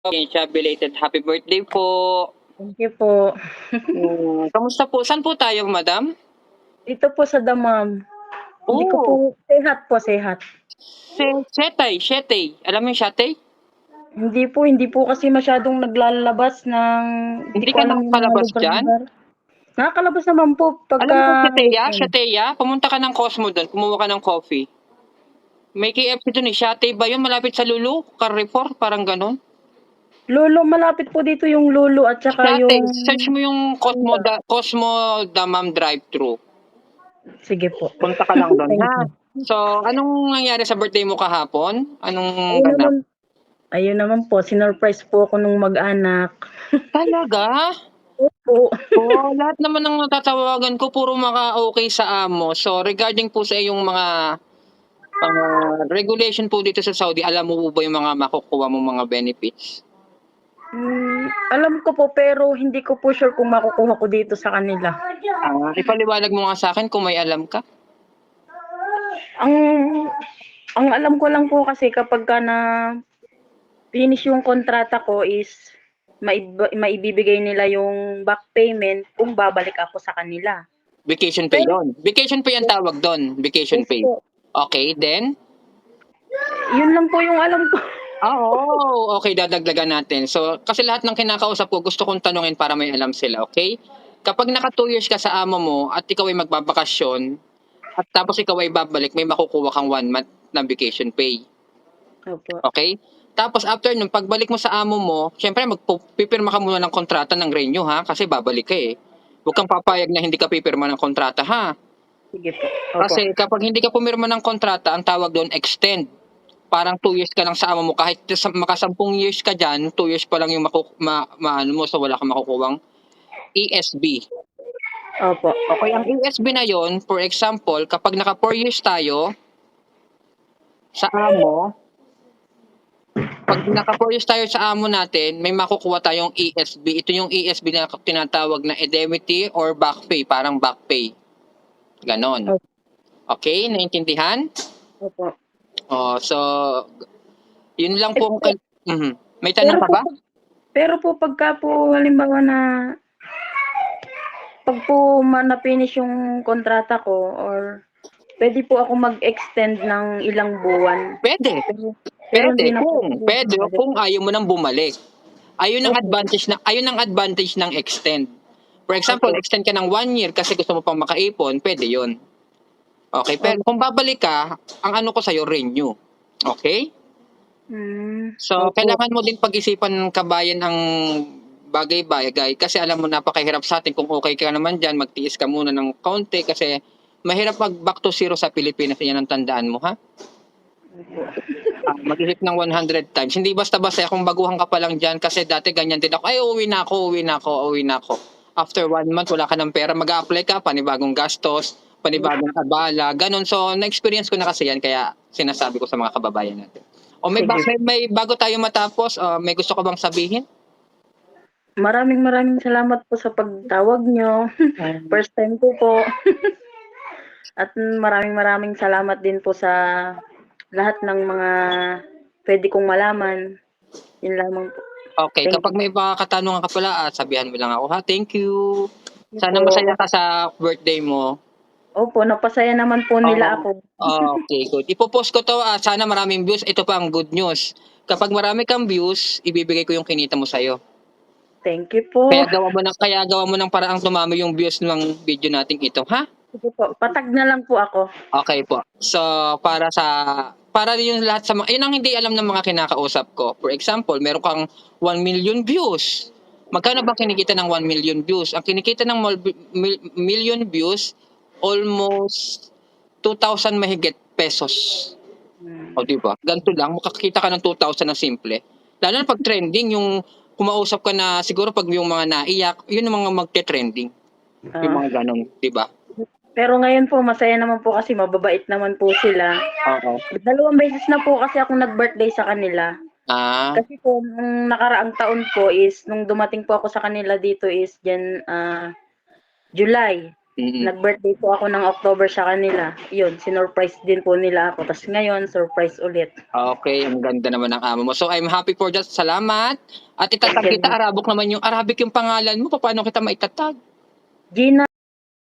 Siya, belated happy birthday po. Thank you po. Kamusta po? Saan po tayo, madam? Dito po sa Damam. Hindi ko po, Oh, sehat po, sehat. Shetay. Alam mo yung Shetay? Hindi po kasi masyadong naglalabas ng, hindi Hindi ko ka alam yung mga nakakalabas dyan? lugar-lugar. Nakakalabas naman po Alam mo pagka weekend. Shateya, pumunta ka ng Cosmo doon, kumuha ka ng coffee. May KFC doon eh, Shatay ba yun? Malapit sa Lulu, Carrefour, parang ganun. Lolo, malapit po dito yung Lolo at saka Shatay, yung search mo yung Honda. Cosmo Damam drive-thru. Sige po. Punta ka lang doon, Thank ha? you. So, anong nangyari sa birthday mo kahapon? Anong Ayun ganap? naman, ayun naman po, sinurprise po ako nung mag-anak. Talaga? Opo. Oo, lahat naman ng natatawagan ko puro maka-okey sa amo. So, regarding po sa iyong mga, regulation po dito sa Saudi, alam mo po ba yung mga makukuha mong mga benefits? Alam ko po pero hindi ko po sure kung makukuha ko dito sa kanila. Ipaliwanag mo nga sa'kin kung may alam ka. Ang ang alam ko lang po kasi kapagka na finish yung kontrata ko is maibibigay nila yung back payment kung babalik ako sa kanila. Vacation pay Pero yon. Vacation pay ang tawag do'n, vacation yes pay. po, Okay, then? yun lang po yung alam ko. Oo. Okay, dadagdagan natin. So, kasi lahat ng kinakausap ko gusto kong tanungin para may alam sila, okay? Kapag naka 2 years ka sa amo mo at ikaw ay magbabakasyon at tapos ikaw ay babalik, may makukuha kang 1 month na vacation pay. Opo. Okay? Tapos after nun, pagbalik mo sa amo mo, syempre pipirma ka muna ng kontrata ng renew ha, kasi babalik ka eh. Huwag kang papayag na hindi ka pipirma ng kontrata ha. Sige po. Opo. Kasi kapag hindi ka pumirma ng kontrata, ang tawag doon extend. Parang 2 years ka lang sa amo mo. Kahit makasampung years ka dyan, 2 years pa lang yung maano mo, so wala kang makukuwang ESB. Opo. Okay, ang ESB na yon, for example, kapag naka 4 years tayo sa amo, pag naka 4 years tayo sa amo natin, may makukuha tayong ESB. Ito yung ESB na tinatawag na indemnity or back pay, parang back pay. Ganon. Opo. Okay, naintindihan? Opo. Oh, so yun lang Eh, po ang May pero tanong ka po ba? pero po pagka po halimbawa na pag po na-finish yung kontrata ko or puwede po ako mag-extend ng ilang buwan. Pwede. Pero hindi na po Pwede bumabalik. kung ayaw mo nang bumalik. Opo, Ayun ang advantage ng extend. For example, opo, extend ka ng 1 year kasi gusto mo pang makaipon, pwede 'yon. Okay, pero opo. kung babalik ka, ang ano ko sa'yo, renew. Okay? So, Opo. kailangan mo din pag-isipan ng kabayan ang bagay-bagay kasi alam mo napakahirap sa atin kung okay ka naman diyan, magtiis ka muna ng kaunti kasi mahirap mag back to zero sa Pilipinas, 'yan ang tandaan mo ha. Mag-isip ng 100 times. Hindi basta-basta kung baguhan ka pa lang diyan kasi dati ganyan din ako. Ay, uuwi na ako. After 1 month, wala ka ng pera, mag-a-apply ka, panibagong gastos, panibagong abala, ganun. So, na-experience ko na kasi yan, kaya sinasabi ko sa mga kababayan natin. O Sige. may bago tayo matapos, may gusto ka bang sabihin? Maraming salamat po sa pagtawag niyo. First time ko po. At maraming salamat din po sa lahat ng mga puwede kong malaman. Yun lamang po. Okay, Thank kapag you. may mga katanungan ka pala, sabihan mo lang ako ha. Thank you. Thank you Sana masaya po. ka sa birthday mo. Opo, napasaya naman po nila Oo. ako. Okay, good. Ipo-post ko 'to, sana maraming views. Ito pa ang good news. Kapag marami kang views, ibibigay ko yung kinita mo sa'yo. Thank you po. Kaya gawa mo ng paraang dumami yung views ng video nating ito, ha? Sige po, patag na lang po ako. Okay po. So, para yung lahat sa mga, yun ang hindi alam ng mga kinakausap ko. For example, meron kang 1 million views. Magkano ba kinikita ng 1 million views? Ang kinikita ng million views, almost 2,000 mahigit pesos. O, di ba? Ganito lang, makakita ka ng 2,000 na simple. Lalo na pag trending, yung kumausap ka na, siguro pag yung mga naiyak, yun yung mga magte-trending. Yung Ah, mga ganon, di ba? pero ngayon po masaya naman po kasi mababait naman po sila. Oo. 2 beses na po kasi akong nag-birthday sa kanila. Ah, Kasi po nung nakaraang taon po is nung dumating po ako sa kanila dito is July. Nag-birthday po ako ng October sa kanila. Yun, sinurprise din po nila ako. Tapos ngayon, surprise ulit. Okay, ang ganda naman ng amo mo. So I'm happy for that. Salamat. At itatag Thank you. kita, Arabic naman yung Arabic yung pangalan mo. Paano kita maitatag? Gina